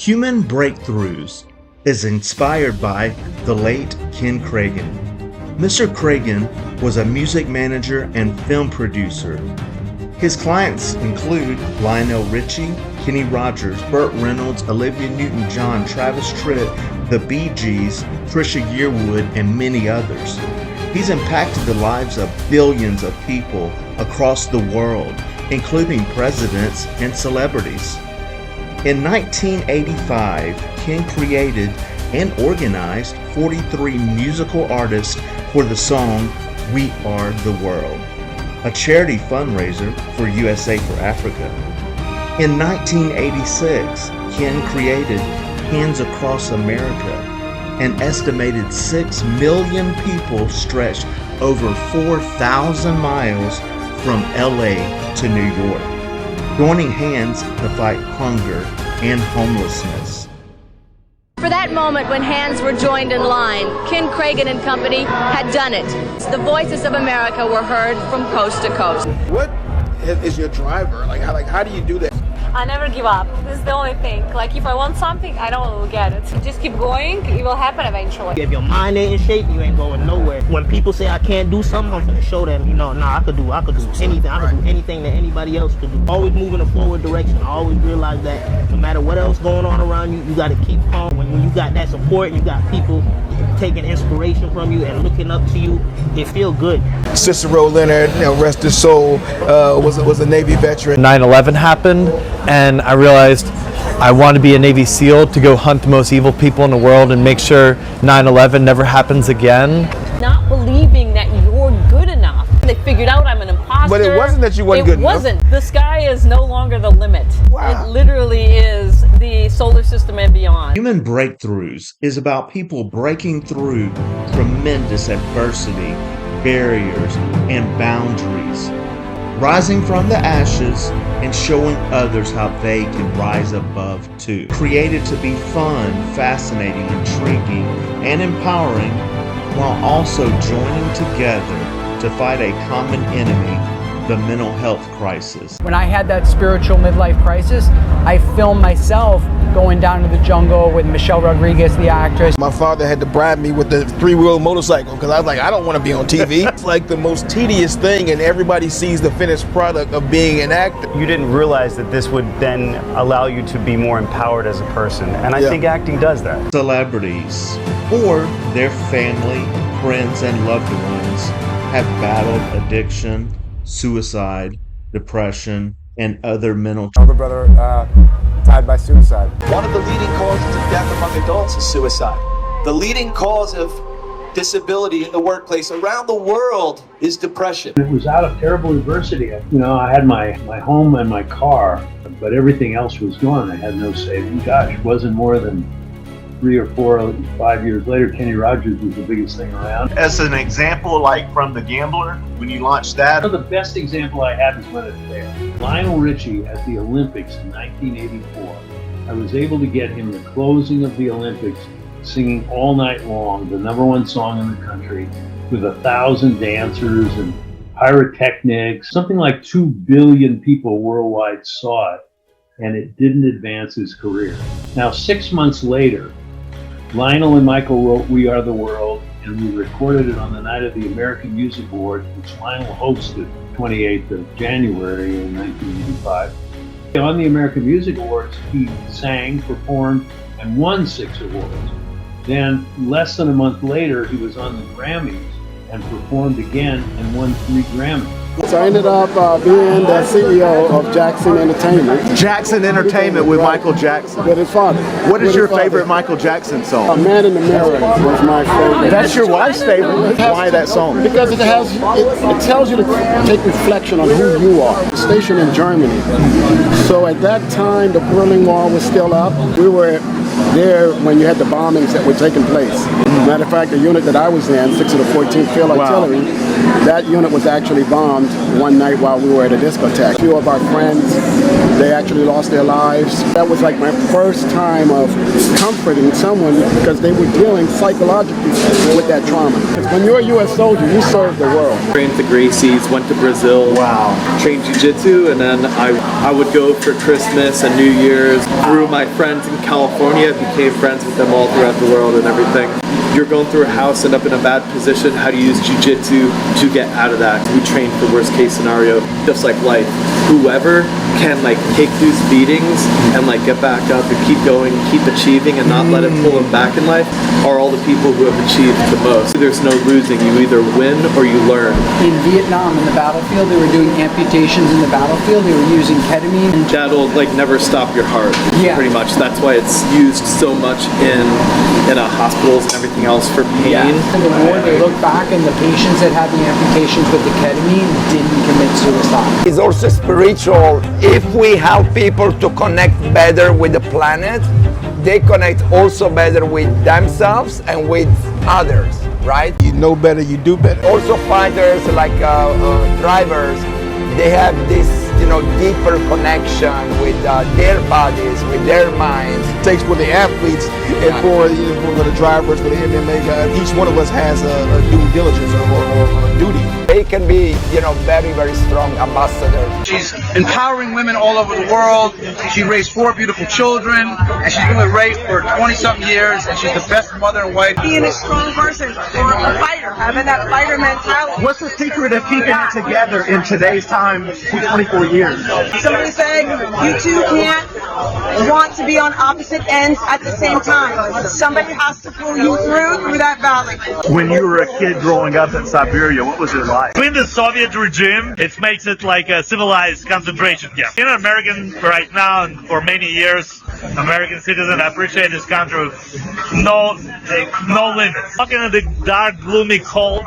Human Breakthroughs is inspired by the late Ken Kragen. Mr. Kragen was a music manager and film producer. His clients include Lionel Richie, Kenny Rogers, Burt Reynolds, Olivia Newton-John, Travis Tritt, the Bee Gees, Trisha Yearwood, and many others. He's impacted the lives of billions of people across the world, including presidents and celebrities. In 1985, Ken created and organized 43 musical artists for the song We Are the World, a charity fundraiser for USA for Africa. In 1986, Ken created Hands Across America. An estimated 6 million people stretched over 4,000 miles from LA to New York, joining hands to fight hunger and homelessness. For that moment when hands were joined in line, Ken Kragen and company had done it. The voices of America were heard from coast to coast. What is your driver? How do you do that? I never give up. This is the only thing. Like, if I want something, I know I will get it. Just keep going. It will happen eventually. If your mind ain't in shape, you ain't going nowhere. When people say I can't do something, I'm gonna show them, I could do anything. I can do anything that anybody else could do. Always moving in a forward direction. I always realize that no matter what else going on around you, you got to keep calm. When you got that support, you got people taking inspiration from you and looking up to you, it feel good. Cicero Leonard, rest his soul, was a Navy veteran. 9/11 happened, and I realized I want to be a Navy SEAL to go hunt the most evil people in the world and make sure 9/11 never happens again. Not believing that you're good enough. They figured out I'm an imposter. But it wasn't that you weren't good enough. It wasn't. The sky is no longer the limit. Wow. It literally is the solar system and beyond. Human Breakthroughs is about people breaking through tremendous adversity, barriers, and boundaries, rising from the ashes and showing others how they can rise above too. Created to be fun, fascinating, intriguing, and empowering, while also joining together to fight a common enemy, the mental health crisis. When I had that spiritual midlife crisis, I filmed myself going down to the jungle with Michelle Rodriguez, the actress. My father had to bribe me with the 3-wheel motorcycle because I was like, I don't want to be on TV. It's like the most tedious thing, and everybody sees the finished product of being an actor. You didn't realize that this would then allow you to be more empowered as a person, and I think acting does that. Celebrities or their family, friends, and loved ones have battled addiction, suicide, depression, and other mental. Older brother died by suicide. One of the leading causes of death among adults is suicide. The leading cause of disability in the workplace around the world is depression. It was out of terrible adversity. I had my home and my car, but everything else was gone. I had no savings. Gosh, it wasn't more than 3 or 4 or 5 years later, Kenny Rogers was the biggest thing around. As an example, like from The Gambler, when you launched that. The best example I have is when it's there. Lionel Richie at the Olympics in 1984. I was able to get him the closing of the Olympics singing all night long, the #1 song in the country, with 1,000 dancers and pyrotechnics. Something like 2 billion people worldwide saw it, and it didn't advance his career. Now, 6 months later, Lionel and Michael wrote We Are the World, and we recorded it on the night of the American Music Awards, which Lionel hosted 28th of January in 1985. On the American Music Awards, he sang, performed, and won 6 awards. Then, less than a month later, he was on the Grammys and performed again and won 3 Grammys. So I ended up being the CEO of Jackson Entertainment. Jackson Entertainment with Michael Jackson. With his father. What is your favorite Michael Jackson song? A Man in the Mirror was my favorite. That's your wife's favorite? Why that song? Because it tells you to take reflection on who you are. Stationed in Germany. So at that time, the Berlin Wall was still up. We were there when you had the bombings that were taking place. Matter of fact, the unit that I was in, 6th of the 14th Field Artillery, that unit was actually bombed one night while we were at a discotheque. A few of our friends, they actually lost their lives. That was like my first time of comforting someone because they were dealing psychologically with that trauma. Because when you're a U.S. soldier, you serve the world. Trained the Gracies, went to Brazil, trained jiu-jitsu, and then I would go for Christmas and New Year's. Through my friends in California, became friends with them all throughout the world and everything. You're going through a house, end up in a bad position, how do you use jiu-jitsu to get out of that? We train for worst case scenario, just like life. Whoever can like take these beatings and like get back up and keep going, keep achieving and not let it pull them back in life are all the people who have achieved the most. There's no losing, you either win or you learn. In Vietnam, in the battlefield, they were doing amputations in the battlefield. They were using ketamine. That'll like never stop your heart, pretty much. That's why it's used so much in hospitals and everything else for pain. In the war, they look back and the patients that had the amputations with the ketamine didn't commit suicide. It's also spiritual. If we help people to connect better with the planet, they connect also better with themselves and with others, right? You know better, you do better. Also fighters like drivers, they have this deeper connection with their bodies, with their minds. It takes for the athletes and for the drivers, for the MMA guys. Each one of us has a due diligence or a duty. They can be, very, very strong ambassadors. She's empowering women all over the world. She raised 4 beautiful children, and she's been with Ray for 20-something years, and she's the best mother and wife. Being a strong person or a fighter, having that fighter mentality. What's the secret of keeping it together in today's time, 24 years? Somebody said, you two can't want to be on opposite ends at the same time. Somebody has to pull you through that valley. When you were a kid growing up in Siberia, what was it like? In the Soviet regime, it makes it like a civilized concentration camp. Being an American right now and for many years, American citizen, I appreciate this country with no limits. Walking in the dark, gloomy, cold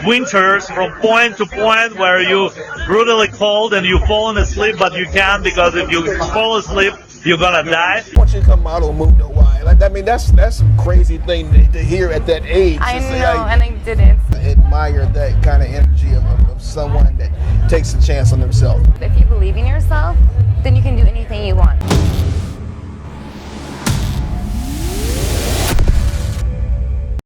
winters from point to point where you brutally cold and you falling asleep, but you can't because if you fall asleep, you're gonna die. I want you to come out of Mundo. Why? Like, I mean, that's a crazy thing to hear at that age. I know, and I didn't. Admire that kind of energy of someone that takes a chance on themselves. If you believe in yourself, then you can do anything you want.